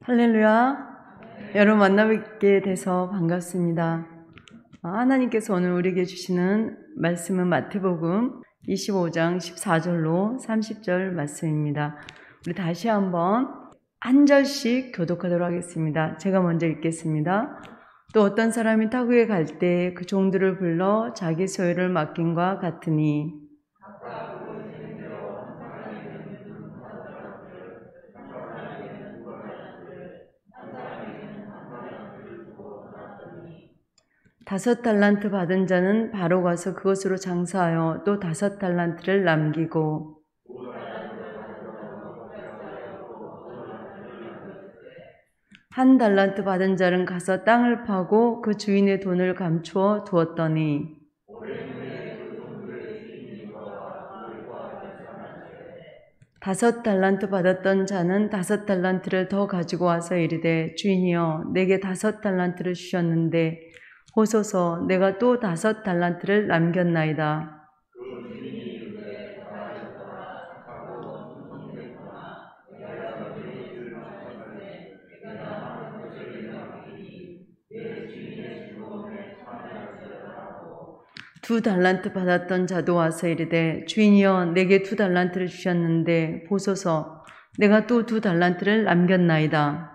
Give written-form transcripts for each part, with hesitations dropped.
할렐루야. 여러분 만나뵙게 돼서 반갑습니다. 하나님께서 오늘 우리에게 주시는 말씀은 마태복음 25장 14절로 30절 말씀입니다. 우리 다시 한번 한 절씩 교독하도록 하겠습니다. 제가 먼저 읽겠습니다. 또 어떤 사람이 타국에 갈 때 그 종들을 불러 자기 소유를 맡김과 같으니 다섯 달란트 받은 자는 바로 가서 그것으로 장사하여 또 다섯 달란트를 남기고 한 달란트 받은 자는 가서 땅을 파고 그 주인의 돈을 감추어 두었더니 다섯 달란트 받았던 자는 다섯 달란트를 더 가지고 와서 이르되 주인이여 내게 다섯 달란트를 주셨는데 보소서 내가 또 다섯 달란트를 남겼나이다. 두 달란트 받았던 자도 와서 이르되 주인이여 내게 두 달란트를 주셨는데 보소서 내가 또 두 달란트를 남겼나이다.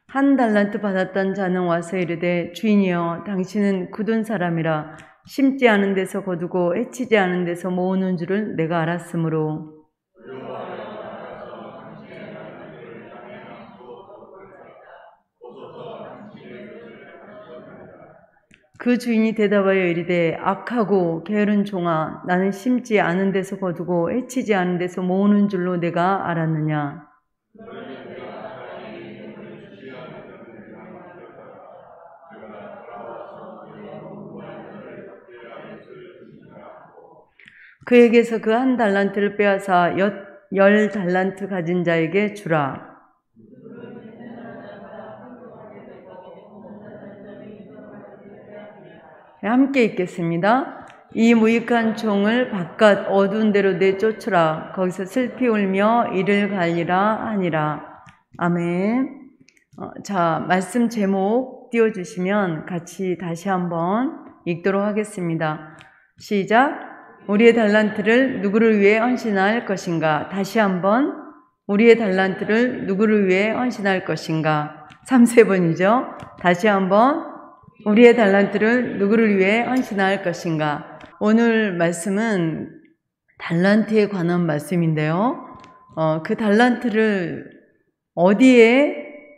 한 달란트 받았던 자는 와서 이르되 주인이여 당신은 굳은 사람이라 심지 않은 데서 거두고 해치지 않은 데서 모으는 줄을 내가 알았으므로 그 주인이 대답하여 이르되 악하고 게으른 종아 나는 심지 않은 데서 거두고 해치지 않은 데서 모으는 줄로 내가 알았느냐. 그에게서 그 한 달란트를 빼앗아 열 달란트 가진 자에게 주라. 함께 읽겠습니다. 이 무익한 종을 바깥 어두운 데로 내쫓으라. 거기서 슬피 울며 이를 갈리라 하니라. 아멘. 자, 말씀 제목 띄워주시면 같이 다시 한번 읽도록 하겠습니다. 시작. 우리의 달란트를 누구를 위해 헌신할 것인가? 다시 한번 우리의 달란트를 누구를 위해 헌신할 것인가? 3세번이죠. 다시 한번 우리의 달란트를 누구를 위해 헌신할 것인가? 오늘 말씀은 달란트에 관한 말씀인데요. 그 달란트를 어디에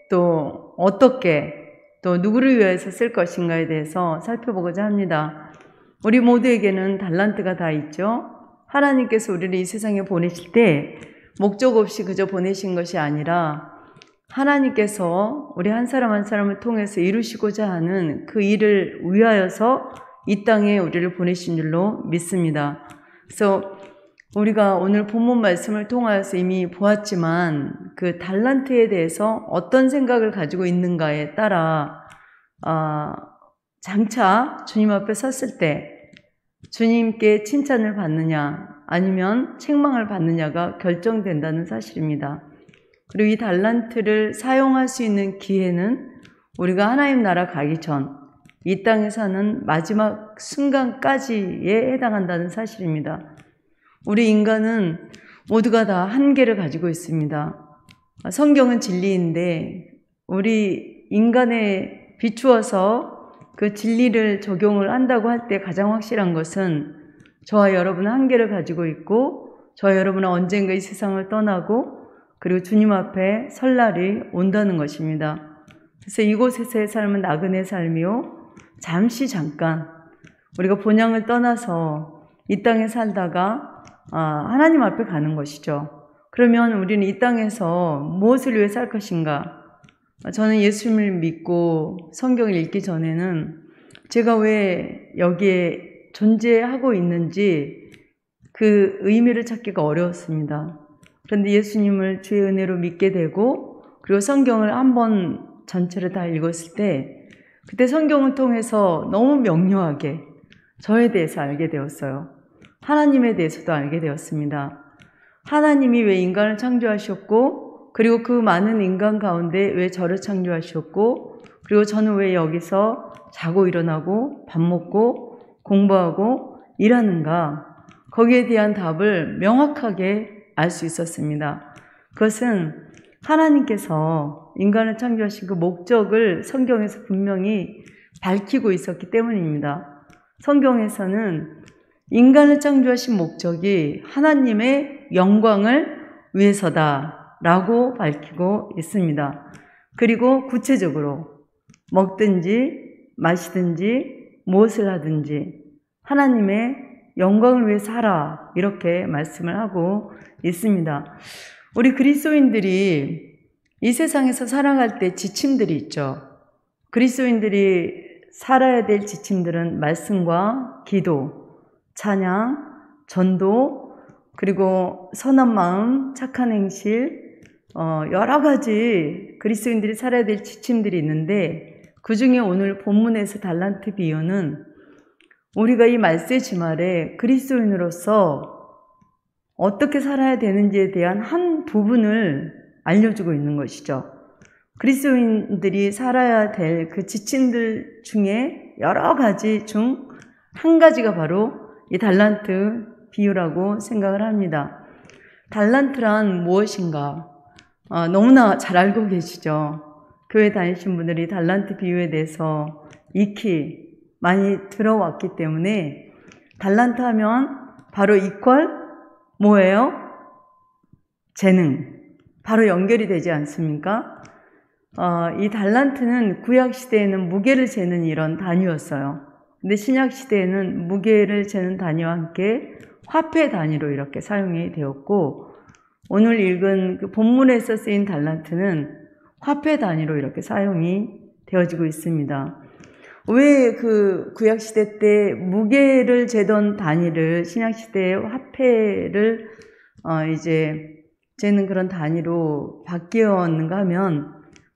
또 어떻게 또 누구를 위해서 쓸 것인가에 대해서 살펴보고자 합니다. 우리 모두에게는 달란트가 다 있죠. 하나님께서 우리를 이 세상에 보내실 때 목적 없이 그저 보내신 것이 아니라 하나님께서 우리 한 사람 한 사람을 통해서 이루시고자 하는 그 일을 위하여서 이 땅에 우리를 보내신 줄로 믿습니다. 그래서 우리가 오늘 본문 말씀을 통하여서 이미 보았지만 그 달란트에 대해서 어떤 생각을 가지고 있는가에 따라 장차 주님 앞에 섰을 때 주님께 칭찬을 받느냐 아니면 책망을 받느냐가 결정된다는 사실입니다. 그리고 이 달란트를 사용할 수 있는 기회는 우리가 하나님 나라 가기 전 이 땅에 사는 마지막 순간까지에 해당한다는 사실입니다. 우리 인간은 모두가 다 한계를 가지고 있습니다. 성경은 진리인데 우리 인간에 비추어서 그 진리를 적용을 한다고 할 때 가장 확실한 것은 저와 여러분은 한계를 가지고 있고 저와 여러분은 언젠가 이 세상을 떠나고 그리고 주님 앞에 설 날이 온다는 것입니다. 그래서 이곳에서의 삶은 나그네 삶이요. 잠깐 우리가 본향을 떠나서 이 땅에 살다가 하나님 앞에 가는 것이죠. 그러면 우리는 이 땅에서 무엇을 위해 살 것인가? 저는 예수님을 믿고 성경을 읽기 전에는 제가 왜 여기에 존재하고 있는지 그 의미를 찾기가 어려웠습니다. 그런데 예수님을 주의 은혜로 믿게 되고 그리고 성경을 한번 전체를 다 읽었을 때 그때 성경을 통해서 너무 명료하게 저에 대해서 알게 되었어요. 하나님에 대해서도 알게 되었습니다. 하나님이 왜 인간을 창조하셨고, 그리고 그 많은 인간 가운데 왜 저를 창조하셨고, 그리고 저는 왜 여기서 자고 일어나고 밥 먹고 공부하고 일하는가, 거기에 대한 답을 명확하게 알 수 있었습니다. 그것은 하나님께서 인간을 창조하신 그 목적을 성경에서 분명히 밝히고 있었기 때문입니다. 성경에서는 인간을 창조하신 목적이 하나님의 영광을 위해서다라고 밝히고 있습니다. 그리고 구체적으로 먹든지 마시든지 무엇을 하든지 하나님의 영광을 위해 살아, 이렇게 말씀을 하고 있습니다. 우리 그리스도인들이 이 세상에서 살아갈 때 지침들이 있죠. 그리스도인들이 살아야 될 지침들은 말씀과 기도, 찬양, 전도, 그리고 선한 마음, 착한 행실, 여러 가지 그리스도인들이 살아야 될 지침들이 있는데, 그 중에 오늘 본문에서 달란트 비유는 우리가 이 말세 주말에 그리스도인으로서 어떻게 살아야 되는지에 대한 한 부분을 알려주고 있는 것이죠. 그리스도인들이 살아야 될 그 지침들 중에 여러 가지 중 한 가지가 바로 이 달란트 비유라고 생각을 합니다. 달란트란 무엇인가? 너무나 잘 알고 계시죠? 교회 다니신 분들이 달란트 비유에 대해서 익히 많이 들어왔기 때문에 달란트 하면 바로 이퀄 뭐예요? 재능. 바로 연결이 되지 않습니까? 이 달란트는 구약시대에는 무게를 재는 이런 단위였어요. 근데 신약시대에는 무게를 재는 단위와 함께 화폐 단위로 이렇게 사용이 되었고, 오늘 읽은 그 본문에서 쓰인 달란트는 화폐 단위로 이렇게 사용이 되어지고 있습니다. 왜 그 구약시대 때 무게를 재던 단위를 신약시대의 화폐를 이제 재는 그런 단위로 바뀌었는가 하면,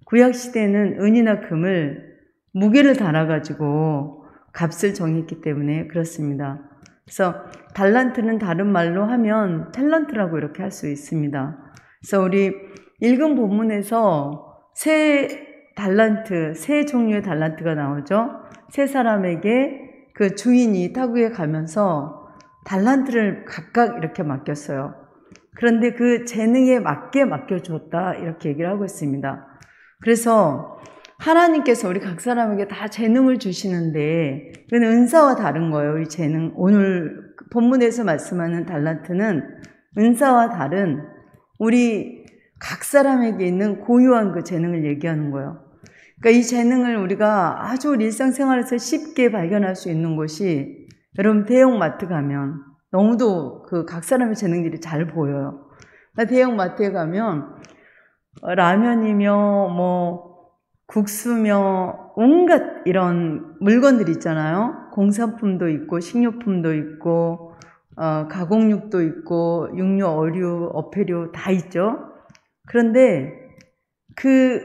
구약시대는 은이나 금을 무게를 달아가지고 값을 정했기 때문에 그렇습니다. 그래서 달란트는 다른 말로 하면 탤런트라고 이렇게 할 수 있습니다. 그래서 우리 읽은 본문에서 세 종류의 달란트가 나오죠. 세 사람에게 그 주인이 타국에 가면서 달란트를 각각 이렇게 맡겼어요. 그런데 그 재능에 맞게 맡겨주었다, 이렇게 얘기를 하고 있습니다. 그래서 하나님께서 우리 각 사람에게 다 재능을 주시는데, 그건 은사와 다른 거예요. 이 재능, 오늘 본문에서 말씀하는 달란트는 은사와 다른 우리 각 사람에게 있는 고유한 그 재능을 얘기하는 거예요. 그러니까 이 재능을 우리가 아주 일상생활에서 쉽게 발견할 수 있는 곳이, 여러분 대형마트 가면 너무도 그 각 사람의 재능들이 잘 보여요. 그러니까 대형마트에 가면 라면이며 뭐 국수며 온갖 이런 물건들이 있잖아요. 공산품도 있고 식료품도 있고 가공육도 있고 육류, 어류, 어패류 다 있죠. 그런데 그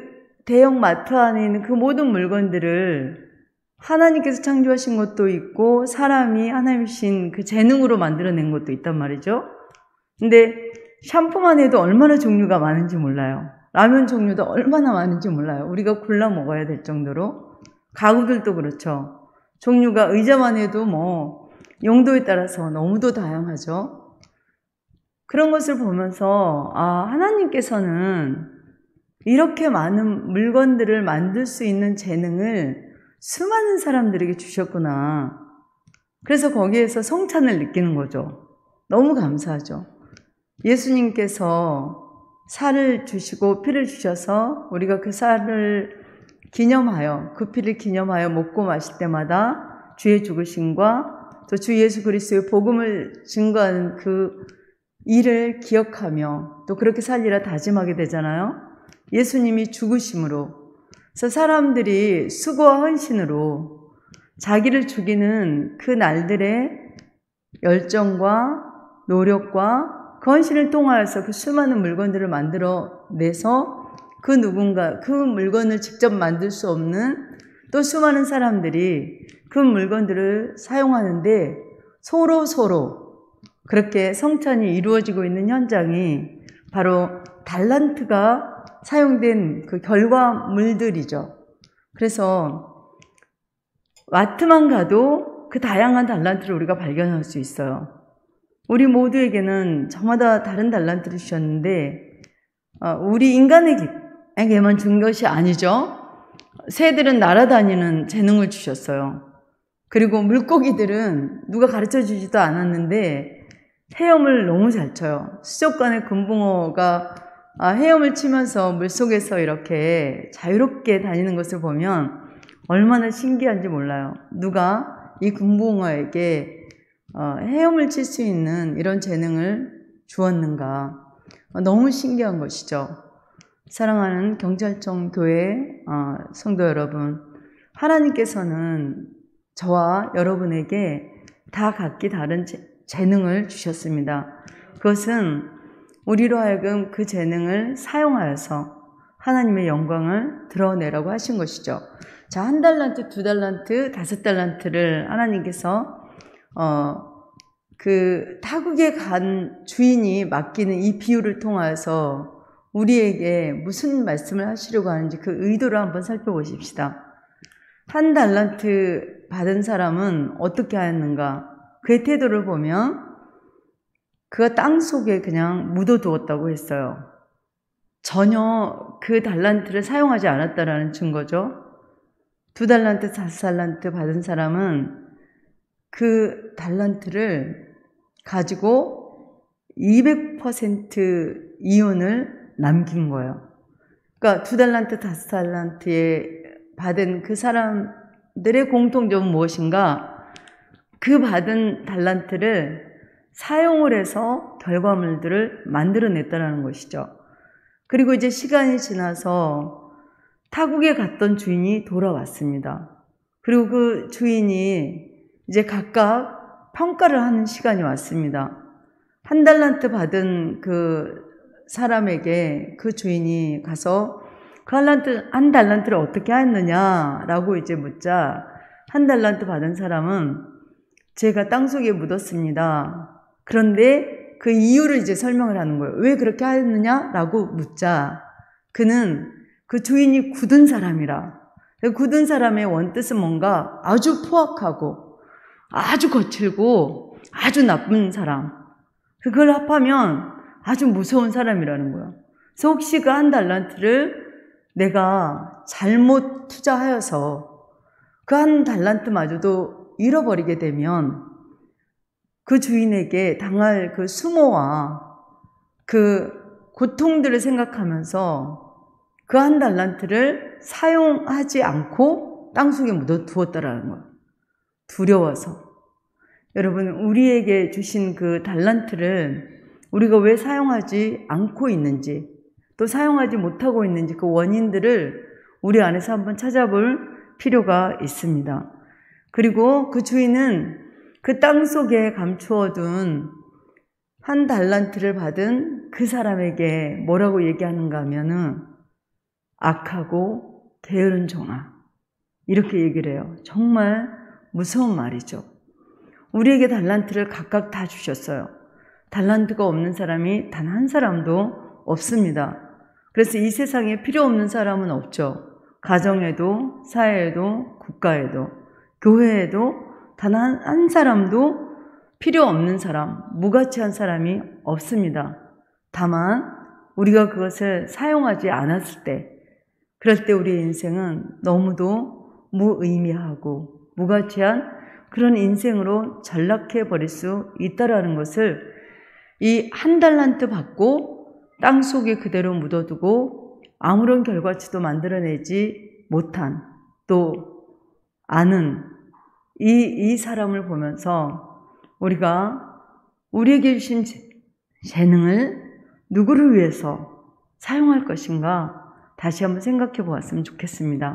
대형 마트 안에 있는 그 모든 물건들을 하나님께서 창조하신 것도 있고 사람이 하나님이 주신 그 재능으로 만들어낸 것도 있단 말이죠. 근데 샴푸만 해도 얼마나 종류가 많은지 몰라요. 라면 종류도 얼마나 많은지 몰라요. 우리가 골라 먹어야 될 정도로. 가구들도 그렇죠. 종류가, 의자만 해도 뭐 용도에 따라서 너무도 다양하죠. 그런 것을 보면서 하나님께서는 이렇게 많은 물건들을 만들 수 있는 재능을 수많은 사람들에게 주셨구나. 그래서 거기에서 성찬을 느끼는 거죠. 너무 감사하죠. 예수님께서 살을 주시고 피를 주셔서 우리가 그 살을 기념하여, 그 피를 기념하여 먹고 마실 때마다 주의 죽으심과 또 주 예수 그리스도의 복음을 증거하는 그 일을 기억하며 또 그렇게 살리라 다짐하게 되잖아요. 예수님이 죽으심으로. 그래서 사람들이 수고와 헌신으로 자기를 죽이는 그 날들의 열정과 노력과 그 헌신을 통하여서 그 수많은 물건들을 만들어내서 그 누군가, 그 물건을 직접 만들 수 없는 또 수많은 사람들이 그 물건들을 사용하는데 서로 그렇게 성찬이 이루어지고 있는 현장이 바로 달란트가 사용된 그 결과물들이죠. 그래서 마트만 가도 그 다양한 달란트를 우리가 발견할 수 있어요. 우리 모두에게는 저마다 다른 달란트를 주셨는데 우리 인간에게만 준 것이 아니죠. 새들은 날아다니는 재능을 주셨어요. 그리고 물고기들은 누가 가르쳐 주지도 않았는데 헤엄을 너무 잘 쳐요. 수족관의 금붕어가 헤엄을 치면서 물속에서 이렇게 자유롭게 다니는 것을 보면 얼마나 신기한지 몰라요. 누가 이 금붕어에게 헤엄을 칠 수 있는 이런 재능을 주었는가. 너무 신기한 것이죠. 사랑하는 경찰청 교회 성도 여러분, 하나님께서는 저와 여러분에게 다 각기 다른 재능을 주셨습니다. 그것은 우리로 하여금 그 재능을 사용하여서 하나님의 영광을 드러내라고 하신 것이죠. 자, 1달란트, 2달란트, 5달란트를 하나님께서 그 타국에 간 주인이 맡기는 이 비유를 통하여서 우리에게 무슨 말씀을 하시려고 하는지 그 의도를 한번 살펴보십시다. 1달란트 받은 사람은 어떻게 하였는가? 그의 태도를 보면 그가 땅 속에 그냥 묻어두었다고 했어요. 전혀 그 달란트를 사용하지 않았다라는 증거죠. 2달란트, 5달란트 받은 사람은 그 달란트를 가지고 200% 이윤을 남긴 거예요. 그러니까 2달란트, 5달란트에 받은 그 사람들의 공통점은 무엇인가? 그 받은 달란트를 사용을 해서 결과물들을 만들어냈다는 것이죠. 그리고 이제 시간이 지나서 타국에 갔던 주인이 돌아왔습니다. 그리고 그 주인이 이제 각각 평가를 하는 시간이 왔습니다. 1달란트 받은 그 사람에게 그 주인이 가서 그 1달란트를 어떻게 했느냐라고 이제 묻자 1달란트 받은 사람은 제가 땅속에 묻었습니다. 그런데 그 이유를 이제 설명을 하는 거예요. 왜 그렇게 했느냐라고 묻자 그는 그 주인이 굳은 사람이라. 굳은 사람의 원뜻은 뭔가 아주 포악하고 아주 거칠고 아주 나쁜 사람. 그걸 합하면 아주 무서운 사람이라는 거예요. 그래서 혹시 그 1달란트를 내가 잘못 투자하여서 그 1달란트마저도 잃어버리게 되면 그 주인에게 당할 그 수모와 그 고통들을 생각하면서 그 1달란트를 사용하지 않고 땅속에 묻어두었다라는 거예요. 두려워서. 여러분, 우리에게 주신 그 달란트를 우리가 왜 사용하지 않고 있는지, 또 사용하지 못하고 있는지 그 원인들을 우리 안에서 한번 찾아볼 필요가 있습니다. 그리고 그 주인은 그 땅속에 감추어둔 1달란트를 받은 그 사람에게 뭐라고 얘기하는가 하면은 악하고 게으른 종아, 이렇게 얘기를 해요. 정말 무서운 말이죠. 우리에게 달란트를 각각 다 주셨어요. 달란트가 없는 사람이 단 한 사람도 없습니다. 그래서 이 세상에 필요 없는 사람은 없죠. 가정에도, 사회에도, 국가에도, 교회에도 단 한 사람도 필요 없는 사람, 무가치한 사람이 없습니다. 다만 우리가 그것을 사용하지 않았을 때, 그럴 때 우리의 인생은 너무도 무의미하고 무가치한 그런 인생으로 전락해 버릴 수 있다라는 것을 이 1달란트 받고 땅속에 그대로 묻어두고 아무런 결과치도 만들어내지 못한 또 아는 이 사람을 보면서 우리가 우리에게 주신 재능을 누구를 위해서 사용할 것인가 다시 한번 생각해 보았으면 좋겠습니다.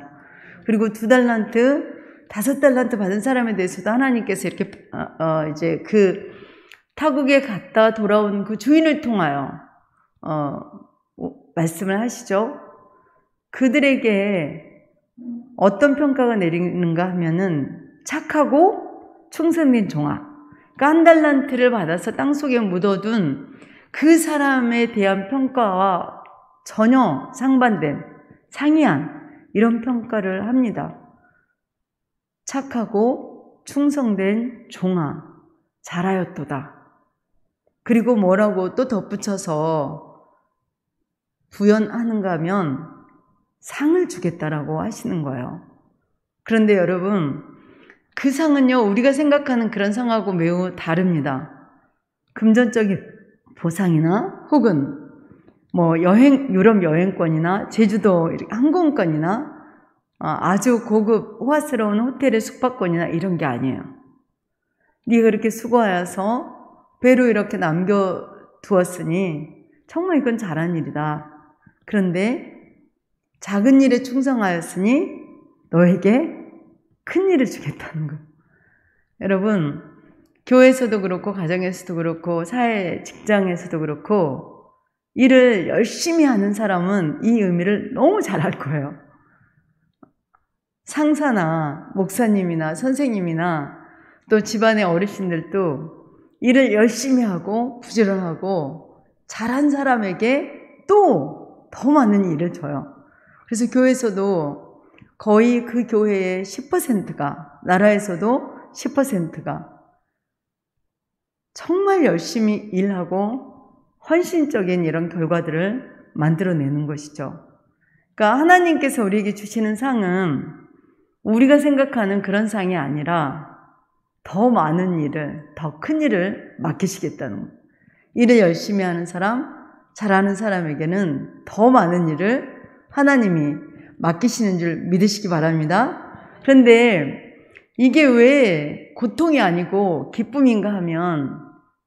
그리고 2달란트, 5달란트 받은 사람에 대해서도 하나님께서 이렇게 이제 그 타국에 갔다 돌아온 그 주인을 통하여 말씀을 하시죠. 그들에게 어떤 평가가 내리는가 하면은 착하고 충성된 종아. 그러니까 한 달란트를 받아서 땅속에 묻어둔 그 사람에 대한 평가와 전혀 상반된, 상이한 이런 평가를 합니다. 착하고 충성된 종아, 잘하였도다. 그리고 뭐라고 또 덧붙여서 부연하는가 하면 상을 주겠다라고 하시는 거예요. 그런데 여러분, 그 상은요, 우리가 생각하는 그런 상하고 매우 다릅니다. 금전적인 보상이나 혹은 유럽 여행권이나 제주도 항공권이나 아주 고급 호화스러운 호텔의 숙박권이나 이런 게 아니에요. 네가 그렇게 수고하여서 배로 이렇게 남겨두었으니 정말 이건 잘한 일이다. 그런데 작은 일에 충성하였으니 너에게 큰 일을 주겠다는 거예요. 여러분, 교회에서도 그렇고 가정에서도 그렇고 사회 직장에서도 그렇고 일을 열심히 하는 사람은 이 의미를 너무 잘 알 거예요. 상사나 목사님이나 선생님이나 또 집안의 어르신들도 일을 열심히 하고 부지런하고 잘한 사람에게 또 더 많은 일을 줘요. 그래서 교회에서도 거의 그 교회의 10%가, 나라에서도 10%가 정말 열심히 일하고 헌신적인 이런 결과들을 만들어내는 것이죠. 그러니까 하나님께서 우리에게 주시는 상은 우리가 생각하는 그런 상이 아니라 더 많은 일을, 더 큰 일을 맡기시겠다는 거예요. 일을 열심히 하는 사람, 잘하는 사람에게는 더 많은 일을 하나님이 맡기시는 줄 믿으시기 바랍니다. 그런데 이게 왜 고통이 아니고 기쁨인가 하면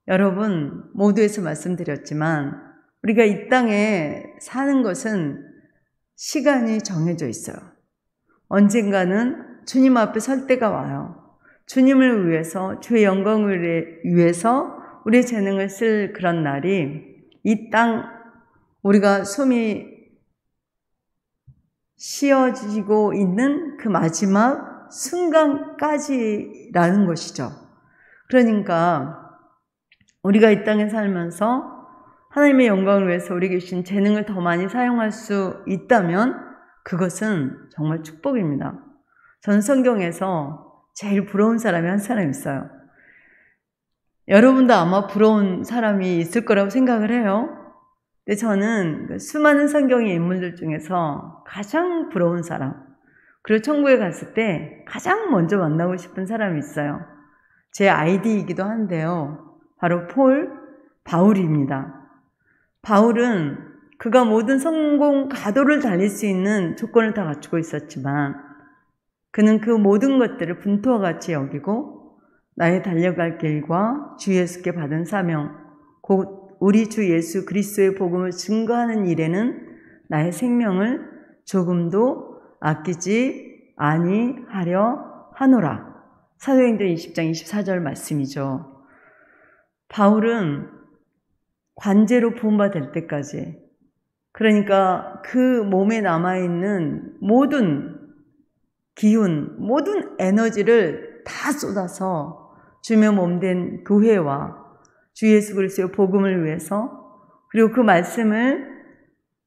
여러분 모두에서 말씀드렸지만 우리가 이 땅에 사는 것은 시간이 정해져 있어요. 언젠가는 주님 앞에 설 때가 와요. 주님을 위해서, 주의 영광을 위해서 우리의 재능을 쓸 그런 날이 이 땅 우리가 숨이 쉬어지고 있는 그 마지막 순간까지라는 것이죠. 그러니까 우리가 이 땅에 살면서 하나님의 영광을 위해서 우리에게 주신 재능을 더 많이 사용할 수 있다면 그것은 정말 축복입니다. 전 성경에서 제일 부러운 사람이 한 사람 있어요. 여러분도 아마 부러운 사람이 있을 거라고 생각을 해요. 근데 저는 수많은 성경의 인물들 중에서 가장 부러운 사람, 그리고 천국에 갔을 때 가장 먼저 만나고 싶은 사람이 있어요. 제 아이디이기도 한데요. 바로 바울입니다. 바울은 그가 모든 성공 가도를 달릴 수 있는 조건을 다 갖추고 있었지만 그는 그 모든 것들을 분토와 같이 여기고 나의 달려갈 길과 주 예수께 받은 사명, 곧 우리 주 예수 그리스도의 복음을 증거하는 일에는 나의 생명을 조금도 아끼지 아니하려 하노라. 사도행전 20장 24절 말씀이죠. 바울은 관제로 부음받을 때까지, 그러니까 그 몸에 남아있는 모든 기운, 모든 에너지를 다 쏟아서 주의 몸된 교회와 주 예수 그리스도의 복음을 위해서, 그리고 그 말씀을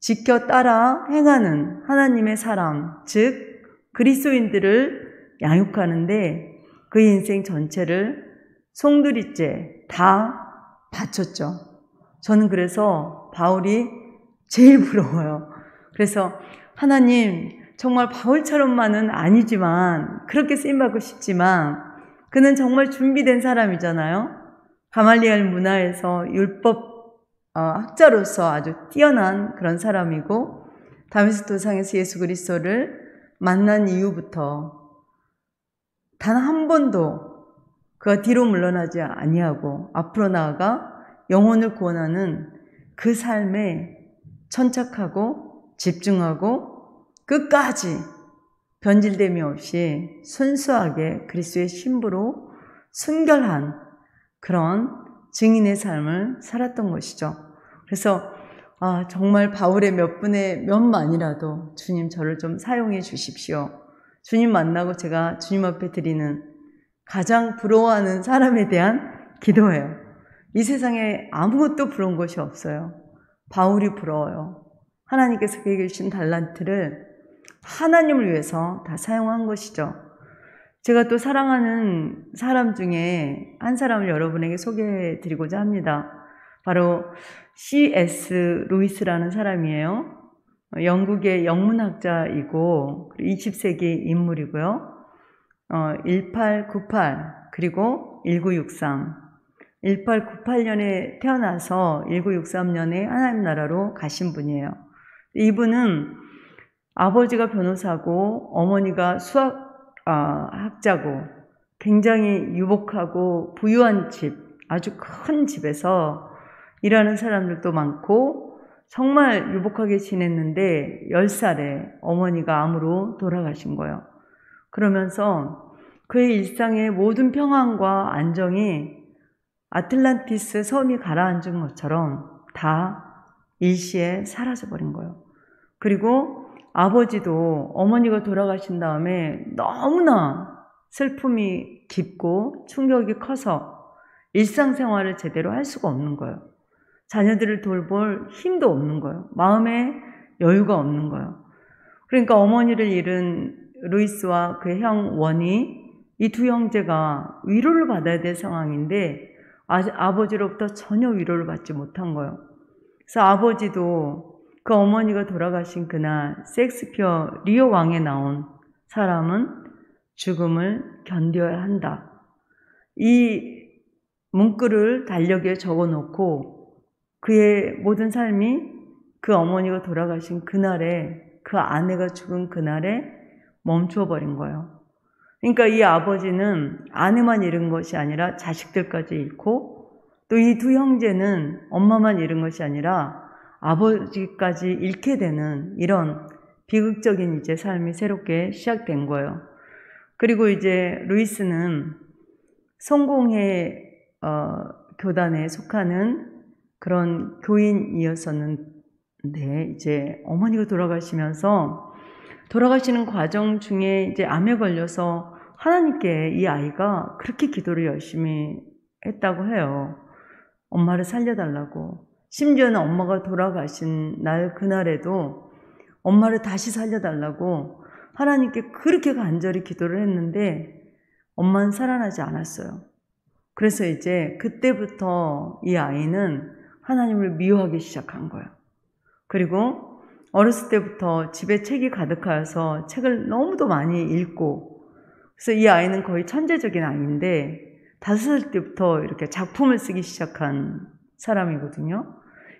지켜 따라 행하는 하나님의 사람, 즉 그리스도인들을 양육하는데 그 인생 전체를 송두리째 다 바쳤죠. 저는 그래서 바울이 제일 부러워요. 그래서 하나님, 정말 바울처럼만은 아니지만 그렇게 쓰임받고 싶지만 그는 정말 준비된 사람이잖아요. 가말리엘 문화에서 율법 학자로서 아주 뛰어난 그런 사람이고 다메섹 도상에서 예수 그리스도를 만난 이후부터 단 한 번도 그가 뒤로 물러나지 아니하고 앞으로 나아가 영혼을 구원하는 그 삶에 천착하고 집중하고 끝까지 변질됨이 없이 순수하게 그리스도의 신부로 순결한 그런 증인의 삶을 살았던 것이죠. 그래서 정말 바울의 몇 분의 몇만이라도 주님 저를 좀 사용해 주십시오. 주님 만나고 제가 주님 앞에 드리는 가장 부러워하는 사람에 대한 기도예요. 이 세상에 아무것도 부러운 것이 없어요. 바울이 부러워요. 하나님께서 그에게 주신 달란트를 하나님을 위해서 다 사용한 것이죠. 제가 또 사랑하는 사람 중에 한 사람을 여러분에게 소개해 드리고자 합니다. 바로 C.S. 루이스라는 사람이에요. 영국의 영문학자이고 20세기 인물이고요. 1898 그리고 1963 1898년에 태어나서 1963년에 하나님 나라로 가신 분이에요. 이분은 아버지가 변호사고 어머니가 수학학자고 굉장히 유복하고 부유한 집, 아주 큰 집에서 일하는 사람들도 많고 정말 유복하게 지냈는데 10살에 어머니가 암으로 돌아가신 거예요. 그러면서 그의 일상의 모든 평안과 안정이 아틀란티스 섬이 가라앉은 것처럼 다 일시에 사라져버린 거예요. 그리고 아버지도 어머니가 돌아가신 다음에 너무나 슬픔이 깊고 충격이 커서 일상생활을 제대로 할 수가 없는 거예요. 자녀들을 돌볼 힘도 없는 거예요. 마음에 여유가 없는 거예요. 그러니까 어머니를 잃은 루이스와 그의 형 원이 이 두 형제가 위로를 받아야 될 상황인데 아버지로부터 전혀 위로를 받지 못한 거예요. 그래서 아버지도 그 어머니가 돌아가신 그날 셰익스피어 리어 왕에 나온 사람은 죽음을 견뎌야 한다. 이 문구를 달력에 적어놓고 그의 모든 삶이 그 어머니가 돌아가신 그날에 그 아내가 죽은 그날에 멈춰버린 거예요. 그러니까 이 아버지는 아내만 잃은 것이 아니라 자식들까지 잃고 또 이 두 형제는 엄마만 잃은 것이 아니라 아버지까지 잃게 되는 이런 비극적인 이제 삶이 새롭게 시작된 거예요. 그리고 이제 루이스는 성공회 교단에 속하는 그런 교인이었었는데 이제 어머니가 돌아가시면서 돌아가시는 과정 중에 이제 암에 걸려서 하나님께 이 아이가 그렇게 기도를 열심히 했다고 해요. 엄마를 살려달라고. 심지어는 엄마가 돌아가신 날 그날에도 엄마를 다시 살려달라고 하나님께 그렇게 간절히 기도를 했는데 엄마는 살아나지 않았어요. 그래서 이제 그때부터 이 아이는 하나님을 미워하기 시작한 거예요. 그리고 어렸을 때부터 집에 책이 가득하여서 책을 너무도 많이 읽고, 그래서 이 아이는 거의 천재적인 아이인데 5살 때부터 이렇게 작품을 쓰기 시작한 사람이거든요.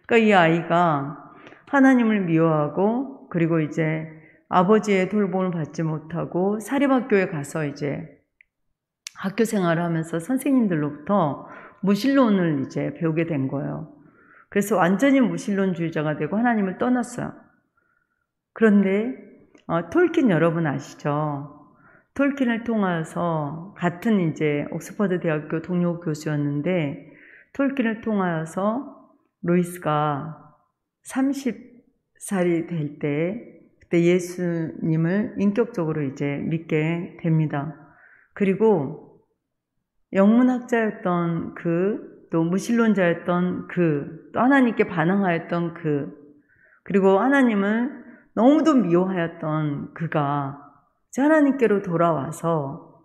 그러니까 이 아이가 하나님을 미워하고 그리고 이제 아버지의 돌봄을 받지 못하고 사립학교에 가서 이제 학교 생활을 하면서 선생님들로부터 무신론을 이제 배우게 된 거예요. 그래서 완전히 무신론주의자가 되고 하나님을 떠났어요. 그런데 톨킨 여러분 아시죠? 톨킨을 통하여서 같은 이제 옥스퍼드 대학교 동료 교수였는데 톨킨을 통하여서 루이스가 30살이 될 때 그때 예수님을 인격적으로 이제 믿게 됩니다. 그리고 영문학자였던 또 무신론자였던 또 하나님께 반항하였던 그리고 하나님을 너무도 미워하였던 그가 하나님께로 돌아와서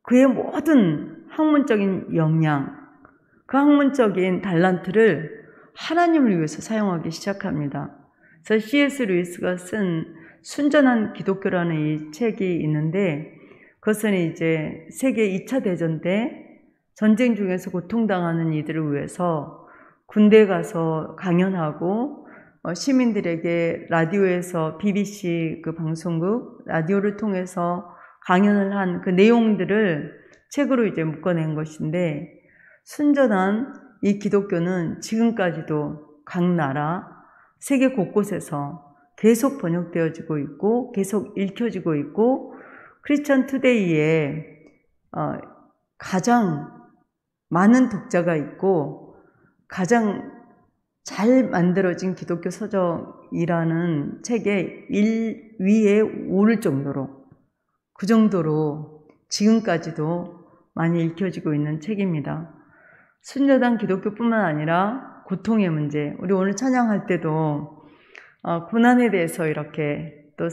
그의 모든 학문적인 역량, 그 학문적인 달란트를 하나님을 위해서 사용하기 시작합니다. 그래서 C.S. 루이스가 쓴 순전한 기독교라는 이 책이 있는데 그것은 이제 세계 2차 대전 때 전쟁 중에서 고통당하는 이들을 위해서 군대에 가서 강연하고 시민들에게 라디오에서 BBC 그 방송국 라디오를 통해서 강연을 한 그 내용들을 책으로 이제 묶어낸 것인데 순전한 이 기독교는 지금까지도 각 나라 세계 곳곳에서 계속 번역되어지고 있고 계속 읽혀지고 있고 크리스천 투데이에 가장 많은 독자가 있고 가장 잘 만들어진 기독교 서적이라는 책에 1위에 오를 정도로, 그 정도로 지금까지도 많이 읽혀지고 있는 책입니다. 순교당 기독교뿐만 아니라 고통의 문제, 우리 오늘 찬양할 때도 고난에 대해서 이렇게 또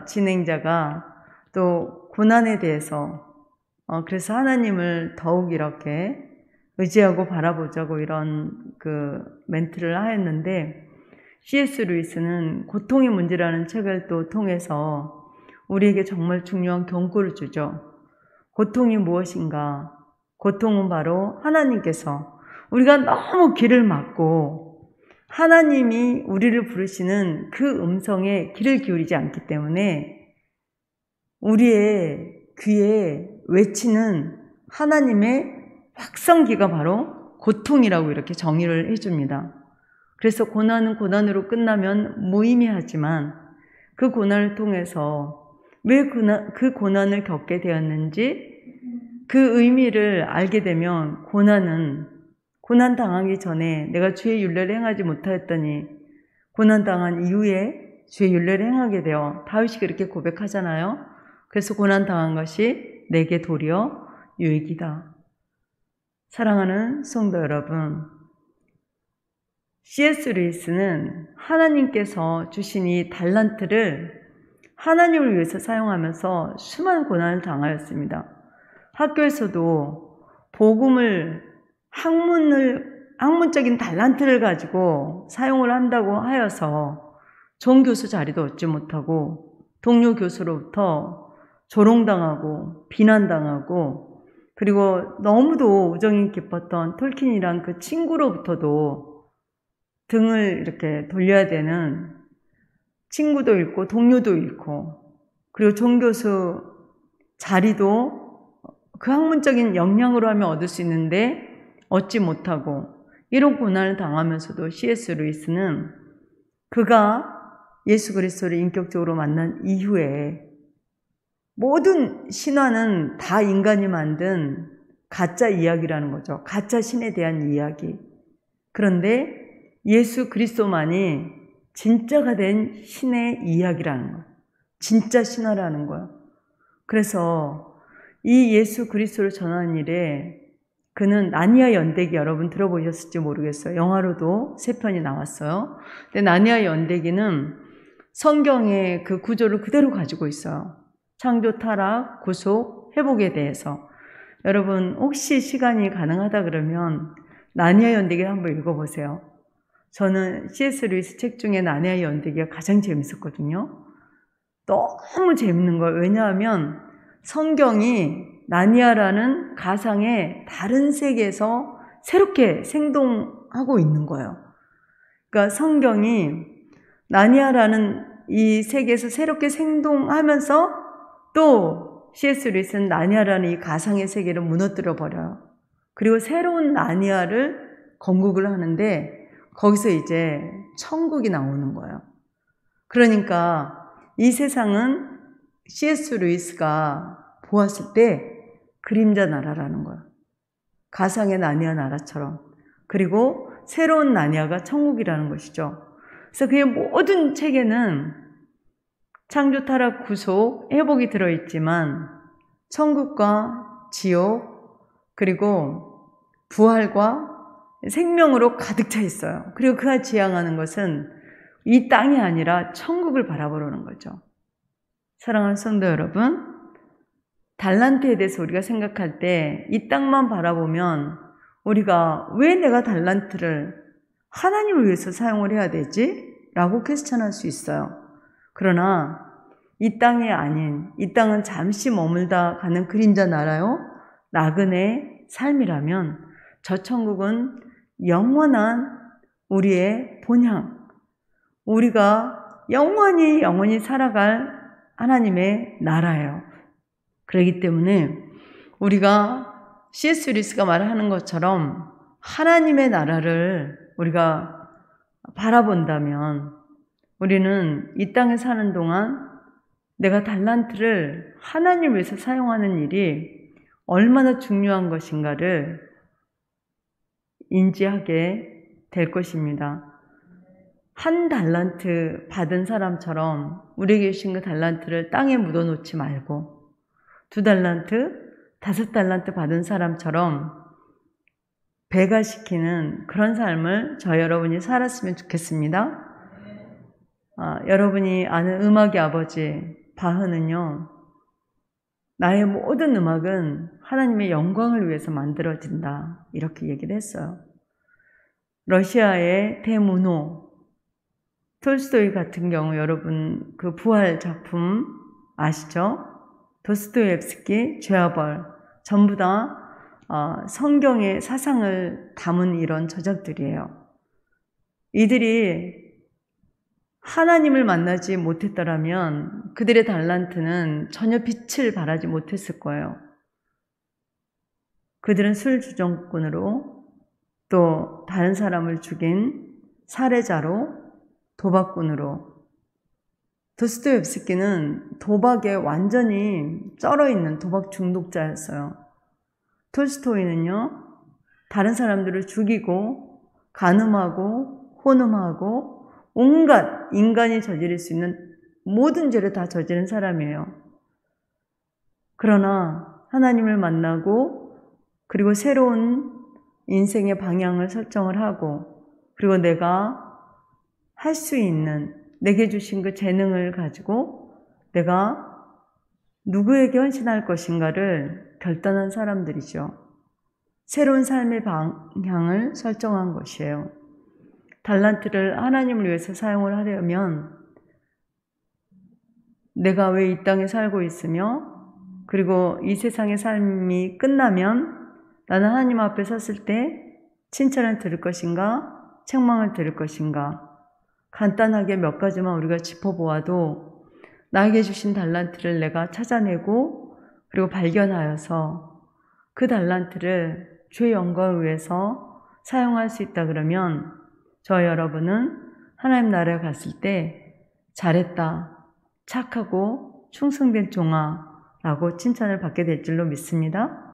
진행자가 또 고난에 대해서 그래서 하나님을 더욱 이렇게 의지하고 바라보자고 이런 그 멘트를 하였는데, C.S. 루이스는 고통의 문제라는 책을 또 통해서 우리에게 정말 중요한 경고를 주죠. 고통이 무엇인가? 고통은 바로 하나님께서 우리가 너무 귀를 막고 하나님이 우리를 부르시는 그 음성에 귀를 기울이지 않기 때문에 우리의 귀에 외치는 하나님의 확성기가 바로 고통이라고 이렇게 정의를 해줍니다. 그래서 고난은 고난으로 끝나면 무의미하지만 그 고난을 통해서 왜 그 고난을 겪게 되었는지 그 의미를 알게 되면 고난 당하기 전에 내가 주의 율례를 행하지 못하였더니 고난 당한 이후에 주의 율례를 행하게 되어, 다윗이 그렇게 고백하잖아요. 그래서 고난 당한 것이 내게 도리어 유익이다. 사랑하는 성도 여러분, C.S. 루이스는 하나님께서 주신 이 달란트를 하나님을 위해서 사용하면서 수많은 고난을 당하였습니다. 학교에서도 복음을 학문적인 달란트를 가지고 사용을 한다고 하여서 좋은 교수 자리도 얻지 못하고 동료 교수로부터 조롱당하고 비난당하고, 그리고 너무도 우정이 깊었던 톨킨이란 그 친구로부터도 등을 이렇게 돌려야 되는 친구도 잃고 동료도 잃고, 그리고 종교수 자리도 그 학문적인 역량으로 하면 얻을 수 있는데 얻지 못하고, 이런 고난을 당하면서도 C.S. 루이스는 그가 예수 그리스도를 인격적으로 만난 이후에 모든 신화는 다 인간이 만든 가짜 이야기라는 거죠. 가짜 신에 대한 이야기. 그런데 예수 그리스도만이 진짜가 된 신의 이야기라는 거예요. 진짜 신화라는 거예요. 그래서 이 예수 그리스도를 전하는 일에 그는 나니아 연대기, 여러분 들어보셨을지 모르겠어요. 영화로도 3편이 나왔어요. 근데 나니아 연대기는 성경의 그 구조를 그대로 가지고 있어요. 창조, 타락, 구속, 회복에 대해서. 여러분 혹시 시간이 가능하다 그러면 나니아 연대기를 한번 읽어보세요. 저는 C.S. 루이스 책 중에 나니아 연대기가 가장 재밌었거든요. 너무 재밌는 거예요. 왜냐하면 성경이 나니아라는 가상의 다른 세계에서 새롭게 생동하고 있는 거예요. 그러니까 성경이 나니아라는 이 세계에서 새롭게 생동하면서 또 C.S. 루이스는 나니아라는 이 가상의 세계를 무너뜨려 버려요. 그리고 새로운 나니아를 건국을 하는데 거기서 이제 천국이 나오는 거예요. 그러니까 이 세상은 C.S. 루이스가 보았을 때 그림자 나라라는 거예요. 가상의 나니아 나라처럼. 그리고 새로운 나니아가 천국이라는 것이죠. 그래서 그의 모든 책에는 창조, 타락, 구속, 회복이 들어있지만 천국과 지옥, 그리고 부활과 생명으로 가득 차 있어요. 그리고 그가 지향하는 것은 이 땅이 아니라 천국을 바라보려는 거죠. 사랑하는 성도 여러분, 달란트에 대해서 우리가 생각할 때 이 땅만 바라보면 우리가 왜 내가 달란트를 하나님을 위해서 사용을 해야 되지? 라고 퀘스천할 수 있어요. 그러나 이 땅이 아닌, 이 땅은 잠시 머물다 가는 그림자 나라요, 나그네 삶이라면 저 천국은 영원한 우리의 본향, 우리가 영원히 살아갈 하나님의 나라예요. 그렇기 때문에 우리가 C.S. 루이스가 말하는 것처럼 하나님의 나라를 우리가 바라본다면 우리는 이 땅에 사는 동안 내가 달란트를 하나님을 위해서 사용하는 일이 얼마나 중요한 것인가를 인지하게 될 것입니다. 한 달란트 받은 사람처럼 우리에게 주신 그 달란트를 땅에 묻어놓지 말고 2달란트, 5달란트 받은 사람처럼 배가시키는 그런 삶을 저 여러분이 살았으면 좋겠습니다. 여러분이 아는 음악의 아버지 바흐는요, 나의 모든 음악은 하나님의 영광을 위해서 만들어진다, 이렇게 얘기를 했어요. 러시아의 대문호 톨스토이 같은 경우 여러분 그 부활 작품 아시죠? 도스토옙스키, 죄와 벌 전부 다 성경의 사상을 담은 이런 저작들이에요. 이들이 하나님을 만나지 못했더라면 그들의 달란트는 전혀 빛을 발하지 못했을 거예요. 그들은 술주정꾼으로, 또 다른 사람을 죽인 살해자로, 도박꾼으로, 도스토옙스키는 도박에 완전히 쩔어있는 도박 중독자였어요. 톨스토이는요, 다른 사람들을 죽이고 간음하고 혼음하고 온갖 인간이 저지를 수 있는 모든 죄를 다 저지른 사람이에요. 그러나 하나님을 만나고 그리고 새로운 인생의 방향을 설정을 하고 그리고 내가 할 수 있는 내게 주신 그 재능을 가지고 내가 누구에게 헌신할 것인가를 결단한 사람들이죠. 새로운 삶의 방향을 설정한 것이에요. 달란트를 하나님을 위해서 사용을 하려면 내가 왜 이 땅에 살고 있으며 그리고 이 세상의 삶이 끝나면 나는 하나님 앞에 섰을 때 칭찬을 들을 것인가, 책망을 들을 것인가, 간단하게 몇 가지만 우리가 짚어보아도 나에게 주신 달란트를 내가 찾아내고 그리고 발견하여서 그 달란트를 주의 영광을 위해서 사용할 수 있다 그러면 저 여러분은 하나님 나라에 갔을 때 잘했다, 착하고 충성된 종아 라고 칭찬을 받게 될 줄로 믿습니다.